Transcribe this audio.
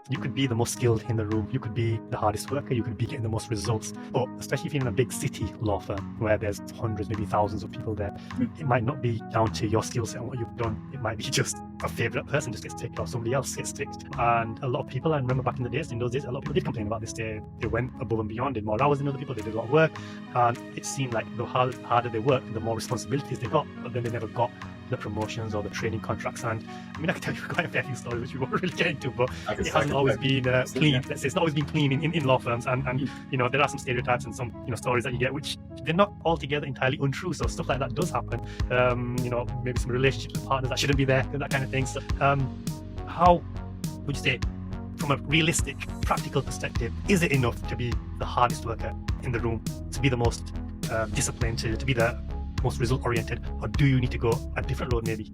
You could be the most skilled in the room, you could be the hardest worker, you could be getting the most results. But especially if you're in a big city law firm where there's hundreds, maybe thousands of people there, it might not be down to your skill set and what you've done. It might be just a favourite person just gets ticked or somebody else gets ticked. And a lot of people, I remember back in the days, a lot of people did complain about this. They went above and beyond, did more hours than other people, they did a lot of work. And it seemed like the harder they worked, the more responsibilities they got, but then they never got the promotions or the training contracts. And I mean, I can tell you quite a fair few stories which we won't really get into, but it hasn't always been clean. Let's say it's not always been clean in law firms, and you know, there are some stereotypes and some stories that you get which they're not altogether entirely untrue. So stuff like that does happen. You know, maybe some relationships with partners that shouldn't be there, that kind of thing. So how would you say, from a realistic, practical perspective, is it enough to be the hardest worker in the room, to be the most disciplined, to be the most result oriented, or do you need to go a different road maybe?